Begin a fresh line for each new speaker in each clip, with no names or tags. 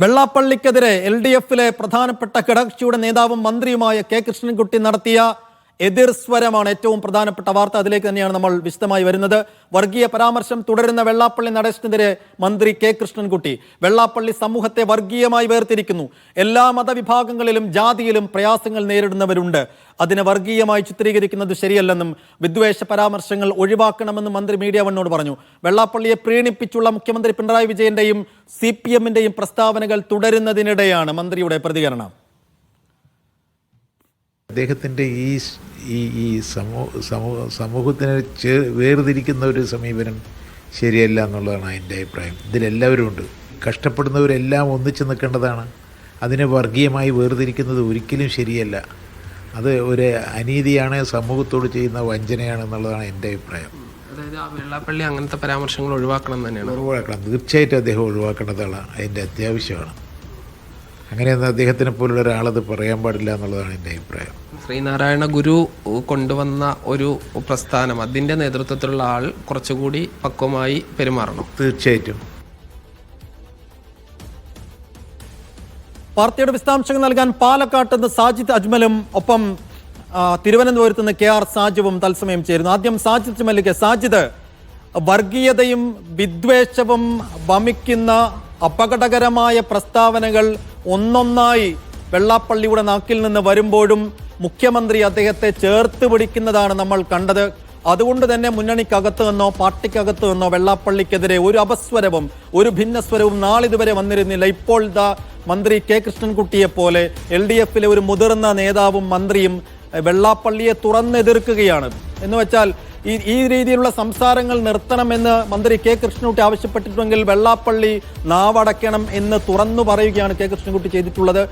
വെള്ളാപ്പള്ളിക്കെതിരെ LDF-ലെ പ്രധാനപ്പെട്ട ഘടകകക്ഷിയുടെ നേതാവും മന്ത്രിയുമായ കെ കൃഷ്ണൻകുട്ടി നടത്തിയ എതിർസ്വരമാണ് ഏറ്റവും പ്രധാനപ്പെട്ട വാർത്ത. അതിലേക്ക് തന്നെയാണ് നമ്മൾ വിശദമായി വരുന്നത്. വർഗീയ പരാമർശം തുടരുന്ന വെള്ളാപ്പള്ളി നടേശനെതിരെ മന്ത്രി കെ കൃഷ്ണൻകുട്ടി. വെള്ളാപ്പള്ളി സമൂഹത്തെ വർഗീയമായി വേർതിരിക്കുന്നു. എല്ലാ മതവിഭാഗങ്ങളിലും ജാതിയിലും പ്രയാസങ്ങൾ നേരിടുന്നവരുണ്ട്. അതിനെ വർഗീയമായി ചിത്രീകരിക്കുന്നത് ശരിയല്ലെന്നും വിദ്വേഷ പരാമർശങ്ങൾ ഒഴിവാക്കണമെന്നും മന്ത്രി മീഡിയ വണ്ണോട് പറഞ്ഞു. വെള്ളാപ്പള്ളിയെ പ്രീണിപ്പിച്ചുള്ള മുഖ്യമന്ത്രി പിണറായി വിജയന്റെയും CPM-ന്റെയും പ്രസ്താവനകൾ തുടരുന്നതിനിടെയാണ് മന്ത്രിയുടെ പ്രതികരണം.
അദ്ദേഹത്തിൻ്റെ ഈ സമൂഹത്തിനെ വേർതിരിക്കുന്ന ഒരു സമീപനം ശരിയല്ല എന്നുള്ളതാണ് എൻ്റെ അഭിപ്രായം. ഇതിലെല്ലാവരും ഉണ്ട്. കഷ്ടപ്പെടുന്നവരെല്ലാം ഒന്നിച്ചു നിൽക്കേണ്ടതാണ്. അതിനെ വർഗീയമായി വേർതിരിക്കുന്നത് ഒരിക്കലും ശരിയല്ല. അത് ഒരു അനീതിയാണ്, സമൂഹത്തോട് ചെയ്യുന്ന വഞ്ചനയാണെന്നുള്ളതാണ് എൻ്റെ അഭിപ്രായം.
അതായത് വെള്ളാപ്പള്ളി അങ്ങനത്തെ പരാമർശങ്ങൾ ഒഴിവാക്കണം തന്നെയാണ്.
ഒഴിവാക്കണം, തീർച്ചയായിട്ടും അദ്ദേഹം ഒഴിവാക്കേണ്ടതാണ്. അതിൻ്റെ അത്യാവശ്യമാണ്. അങ്ങനെയൊന്നും അദ്ദേഹത്തിനെ പോലുള്ള ഒരാളത് പറയാൻ പാടില്ല എന്നുള്ളതാണ് എൻ്റെ അഭിപ്രായം.
ശ്രീനാരായണ ഗുരു കൊണ്ടുവന്ന ഒരു പ്രസ്ഥാനം, അതിൻ്റെ നേതൃത്വത്തിലുള്ള ആൾ കുറച്ചുകൂടി പക്വമായി പെരുമാറണം.
തീർച്ചയായിട്ടും.
വാർത്തയുടെ വിശദാംശങ്ങൾ നൽകാൻ പാലക്കാട്ട് നിന്ന് സാജിദ് അജ്മലും ഒപ്പം തിരുവനന്തപുരത്ത് നിന്ന് KR സാജുവും തത്സമയം ചേരുന്നു. ആദ്യം സാജിദ് അജ്മലിക്ക്. സാജിദ്, വർഗീയതയും വിദ്വേഷവും വമിക്കുന്ന അപകടകരമായ പ്രസ്താവനകൾ ഒന്നൊന്നായി വെള്ളാപ്പള്ളിയുടെ നാക്കിൽ നിന്ന് വരുമ്പോഴും മുഖ്യമന്ത്രി അദ്ദേഹത്തെ ചേർത്ത് പിടിക്കുന്നതാണ് നമ്മൾ കണ്ടത്. അതുകൊണ്ട് തന്നെ മുന്നണിക്കകത്ത് നിന്നോ പാർട്ടിക്കകത്ത് നിന്നോ വെള്ളാപ്പള്ളിക്കെതിരെ ഒരു അപസ്വരവും ഒരു ഭിന്നസ്വരവും നാളിതുവരെ വന്നിരുന്നില്ല. ഇപ്പോൾ മന്ത്രി കെ കൃഷ്ണൻകുട്ടിയെ പോലെ LDF-ലെ ഒരു മുതിർന്ന നേതാവും മന്ത്രിയും വെള്ളാപ്പള്ളിയെ തുറന്നെതിർക്കുകയാണ്. എന്ന് വെച്ചാൽ ഈ രീതിയിലുള്ള സംസാരങ്ങൾ നിർത്തണമെന്ന് മന്ത്രി കെ കൃഷ്ണൻകുട്ടി ആവശ്യപ്പെട്ടിട്ടുണ്ടെങ്കിൽ വെള്ളാപ്പള്ളി നാവടയ്ക്കണം എന്ന് തുറന്നു പറയുകയാണ് കെ കൃഷ്ണൻകുട്ടി ചെയ്തിട്ടുള്ളത്.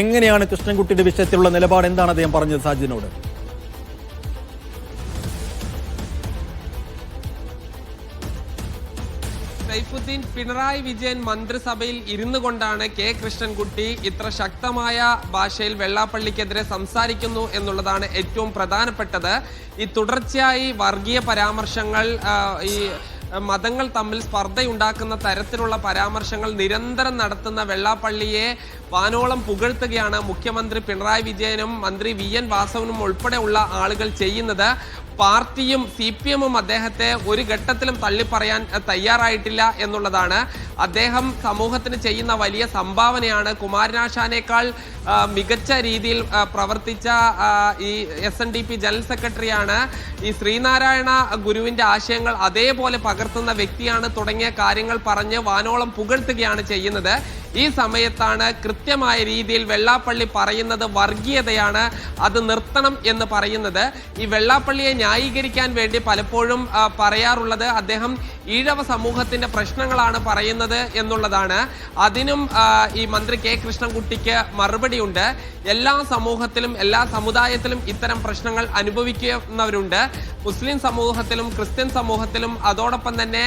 എങ്ങനെയാണ് കൃഷ്ണൻകുട്ടിയുടെ വിഷയത്തിലുള്ള നിലപാട്? എന്താണ് അദ്ദേഹം പറഞ്ഞത് സാജിദിനോട്?
സൈഫുദ്ദീൻ, പിണറായി വിജയൻ മന്ത്രിസഭയിൽ ഇരുന്നു കൊണ്ടാണ് കെ കൃഷ്ണൻകുട്ടി ഇത്ര ശക്തമായ ഭാഷയിൽ വെള്ളാപ്പള്ളിക്കെതിരെ സംസാരിക്കുന്നു എന്നുള്ളതാണ് ഏറ്റവും പ്രധാനപ്പെട്ടത്. ഈ തുടർച്ചയായി വർഗീയ പരാമർശങ്ങൾ, ഈ മതങ്ങൾ തമ്മിൽ സ്പർദ്ധയുണ്ടാക്കുന്ന തരത്തിലുള്ള പരാമർശങ്ങൾ നിരന്തരം നടത്തുന്ന വെള്ളാപ്പള്ളിയെ വാനോളം പുകഴ്ത്തുകയാണ് മുഖ്യമന്ത്രി പിണറായി വിജയനും മന്ത്രി VN വാസവനും ഉൾപ്പെടെയുള്ള ആളുകൾ ചെയ്യുന്നത്. പാർട്ടിയും CPM-ഉം അദ്ദേഹത്തെ ഒരു ഘട്ടത്തിലും തള്ളിപ്പറയാൻ തയ്യാറായിട്ടില്ല എന്നുള്ളതാണ്. അദ്ദേഹം സമൂഹത്തിന് ചെയ്യുന്ന വലിയ സംഭാവനയാണ്. കുമാരനാശാനേക്കാൾ മികച്ച രീതിയിൽ പ്രവർത്തിച്ച ഈ SNDP ജനറൽ സെക്രട്ടറിയാണ്. ഈ ശ്രീനാരായണ ഗുരുവിൻ്റെ ആശയങ്ങൾ അതേപോലെ പകർത്തുന്ന വ്യക്തിയാണ് തുടങ്ങിയ കാര്യങ്ങൾ പറഞ്ഞ് വാനോളം പുകഴ്ത്തുകയാണ് ചെയ്യുന്നത്. ഈ സമയത്താണ് കൃത്യമായ രീതിയിൽ വെള്ളാപ്പള്ളി പറയുന്നത് വർഗീയതയാണ്, അത് നിർത്തണം എന്ന് പറയുന്നത്. ഈ വെള്ളാപ്പള്ളിയെ ന്യായീകരിക്കാൻ വേണ്ടി പലപ്പോഴും പറയാറുള്ളത് അദ്ദേഹം ഈഴവ സമൂഹത്തിന്റെ പ്രശ്നങ്ങളാണ് പറയുന്നത് എന്നുള്ളതാണ്. അതിനും ഈ മന്ത്രി കെ കൃഷ്ണൻകുട്ടിക്ക് മറുപടിയുണ്ട്. എല്ലാ സമൂഹത്തിലും എല്ലാ സമുദായത്തിലും ഇത്തരം പ്രശ്നങ്ങൾ അനുഭവിക്കുന്നവരുണ്ട്. മുസ്ലിം സമൂഹത്തിലും ക്രിസ്ത്യൻ സമൂഹത്തിലും അതോടൊപ്പം തന്നെ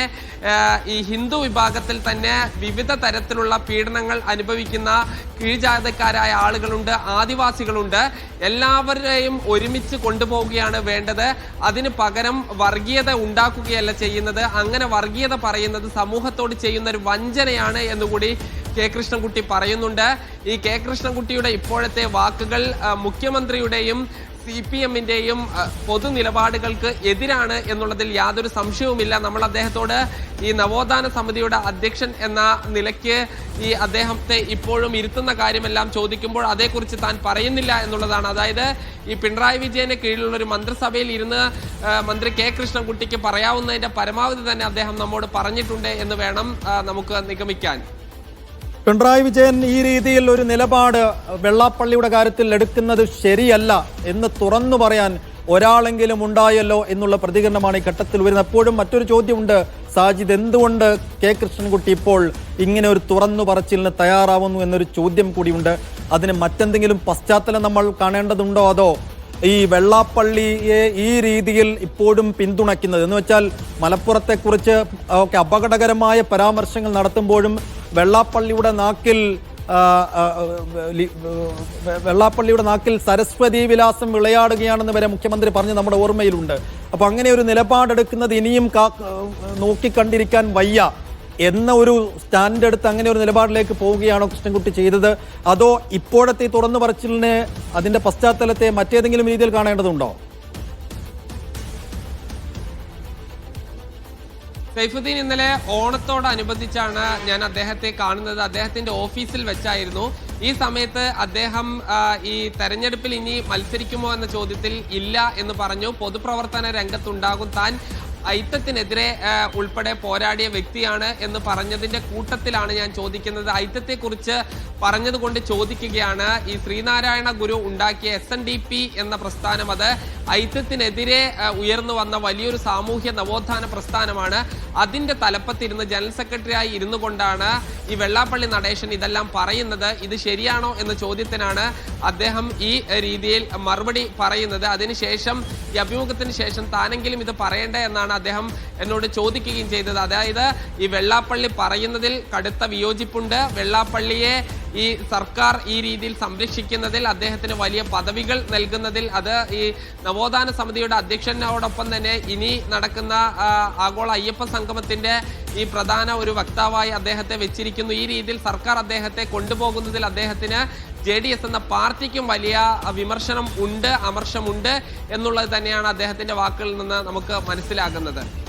ഈ ഹിന്ദു വിഭാഗത്തിൽ തന്നെ വിവിധ തരത്തിലുള്ള പീഡനങ്ങൾ അനുഭവിക്കുന്ന കീഴ്ജാതിക്കാരായ ആളുകളുണ്ട്, ആദിവാസികളുണ്ട്. എല്ലാവരെയും ഒരുമിച്ച് കൊണ്ടുപോവുകയാണ് വേണ്ടത്. അതിന് പകരം വർഗീയത ഉണ്ടാക്കുകയല്ല ചെയ്യുന്നത്. അങ്ങനെ വർഗീയത പറയുന്നത് സമൂഹത്തോട് ചെയ്യുന്ന ഒരു വഞ്ചനയാണ് എന്നുകൂടി കെ കൃഷ്ണൻകുട്ടി പറയുന്നുണ്ട്. ഈ കെ കൃഷ്ണൻകുട്ടിയുടെ ഇപ്പോഴത്തെ വാക്കുകൾ മുഖ്യമന്ത്രിയുടെയും CPM-ന്റെയും പൊതു നിലപാടുകൾക്ക് എതിരാണ് എന്നുള്ളതിൽ യാതൊരു സംശയവുമില്ല. നമ്മൾ അദ്ദേഹത്തോട് ഈ നവോത്ഥാന സമിതിയുടെ അധ്യക്ഷൻ എന്ന നിലയ്ക്ക് ഈ അദ്ദേഹത്തെ ഇപ്പോഴും ഇരുത്തുന്ന കാര്യമെല്ലാം ചോദിക്കുമ്പോൾ അതേക്കുറിച്ച് താൻ പറയുന്നില്ല എന്നുള്ളതാണ്. അതായത് ഈ പിണറായി വിജയന് കീഴിലുള്ള ഒരു മന്ത്രിസഭയിൽ ഇരുന്ന് മന്ത്രി കെ കൃഷ്ണൻകുട്ടിക്ക് പറയാവുന്നതിന്റെ പരമാവധി തന്നെ അദ്ദേഹം നമ്മോട് പറഞ്ഞിട്ടുണ്ട് എന്ന് വേണം നമുക്ക് നിഗമിക്കാൻ.
പിണറായി വിജയൻ ഈ രീതിയിൽ ഒരു നിലപാട് വെള്ളാപ്പള്ളിയുടെ കാര്യത്തിൽ എടുക്കുന്നത് ശരിയല്ല എന്ന് തുറന്നു പറയാൻ ഒരാളെങ്കിലും ഉണ്ടായല്ലോ എന്നുള്ള പ്രതികരണമാണ് ഈ ഘട്ടത്തിൽ വരുന്നത്. എപ്പോഴും മറ്റൊരു ചോദ്യമുണ്ട് സാജിദ്, എന്തുകൊണ്ട് കെ കൃഷ്ണൻകുട്ടി ഇപ്പോൾ ഇങ്ങനെ ഒരു തുറന്നു പറച്ചിലിന് തയ്യാറാവുന്നു എന്നൊരു ചോദ്യം കൂടിയുണ്ട്. അതിന് മറ്റെന്തെങ്കിലും പശ്ചാത്തലം നമ്മൾ കാണേണ്ടതുണ്ടോ? അതോ ഈ വെള്ളാപ്പള്ളിയെ ഈ രീതിയിൽ ഇപ്പോഴും പിന്തുണയ്ക്കുന്നത് എന്ന് വെച്ചാൽ മലപ്പുറത്തെക്കുറിച്ച് ഒക്കെ അപകടകരമായ പരാമർശങ്ങൾ നടത്തുമ്പോഴും വെള്ളാപ്പള്ളിയുടെ നാക്കിൽ സരസ്വതി വിലാസം വിളയാടുകയാണെന്ന് വരെ മുഖ്യമന്ത്രി പറഞ്ഞ് നമ്മുടെ ഓർമ്മയിലുണ്ട്. അപ്പോൾ അങ്ങനെ ഒരു നിലപാടെടുക്കുന്നത് ഇനിയും നോക്കിക്കണ്ടിരിക്കാൻ വയ്യ എന്ന ഒരു സ്റ്റാൻഡ് എടുത്ത് അങ്ങനെ ഒരു നിലപാടിലേക്ക് പോവുകയാണോ കൃഷ്ണൻകുട്ടി ചെയ്തത്? അതോ ഇപ്പോഴത്തെ തുറന്നു പറച്ചിലിന് അതിന്റെ പശ്ചാത്തലത്തെ മറ്റേതെങ്കിലും രീതിയിൽ കാണേണ്ടതുണ്ടോ?
സൈഫുദ്ദീൻ ഇന്നലെ ഓണത്തോടനുബന്ധിച്ചാണ് ഞാൻ അദ്ദേഹത്തെ കാണുന്നത്. അദ്ദേഹത്തിന്റെ ഓഫീസിൽ വെച്ചായിരുന്നു. ഈ സമയത്ത് അദ്ദേഹം ഈ തെരഞ്ഞെടുപ്പിൽ ഇനി മത്സരിക്കുമോ എന്ന ചോദ്യത്തിൽ ഇല്ല എന്ന് പറഞ്ഞു. പൊതുപ്രവർത്തന രംഗത്തുണ്ടാകും താൻ ഐത്തത്തിനെതിരെ ഉൾപ്പെടെ പോരാടിയ വ്യക്തിയാണ് എന്ന് പറഞ്ഞതിന്റെ കൂട്ടത്തിലാണ് ഞാൻ ചോദിക്കുന്നത്. ഐത്തത്തെക്കുറിച്ച് പറഞ്ഞതുകൊണ്ട് ചോദിക്കുകയാണ്. ഈ ശ്രീനാരായണ ഗുരു ഉണ്ടാക്കിയ SNDP എന്ന പ്രസ്ഥാനം, അത് ഐത്തത്തിനെതിരെ ഉയർന്നു വന്ന വലിയൊരു സാമൂഹ്യ നവോത്ഥാന പ്രസ്ഥാനമാണ്. അതിന്റെ തലപ്പത്തിരുന്ന് ജനറൽ സെക്രട്ടറിയായി ഇരുന്നു കൊണ്ടാണ് ഈ വെള്ളാപ്പള്ളി നടേശൻ ഇതെല്ലാം പറയുന്നത്. ഇത് ശരിയാണോ എന്ന ചോദ്യത്തിനാണ് അദ്ദേഹം ഈ രീതിയിൽ മറുപടി പറയുന്നത്. അതിനുശേഷം ഈ അഭിമുഖത്തിന് ശേഷം താനെങ്കിലും ഇത് പറയണ്ടേ എന്നാണ് അദ്ദേഹം എന്നോട് ചോദിക്കുകയും ചെയ്തത്. അതായത് ഈ വെള്ളാപ്പള്ളി പറയുന്നതിൽ കടുത്ത വിയോജിപ്പുണ്ട്. വെള്ളാപ്പള്ളിയെ ഈ സർക്കാർ ഈ രീതിയിൽ സംരക്ഷിക്കുന്നതിൽ, അദ്ദേഹത്തിന് വലിയ പദവികൾ നൽകുന്നതിൽ, അത് ഈ നവോത്ഥാന സമിതിയുടെ അധ്യക്ഷനോടൊപ്പം തന്നെ ഇനി നടക്കുന്ന ആഗോള അയ്യപ്പ സംഗമത്തിന്റെ ഈ പ്രധാന ഒരു വക്താവായി അദ്ദേഹത്തെ വെച്ചിരിക്കുന്നു. ഈ രീതിയിൽ സർക്കാർ അദ്ദേഹത്തെ കൊണ്ടുപോകുന്നതിൽ അദ്ദേഹത്തിന് JDS എന്ന പാർട്ടിക്കും വലിയ വിമർശനം ഉണ്ട്, അമർഷമുണ്ട് എന്നുള്ളത് തന്നെയാണ് അദ്ദേഹത്തിന്റെ വാക്കുകളിൽ നിന്ന് നമുക്ക് മനസ്സിലാകുന്നത്.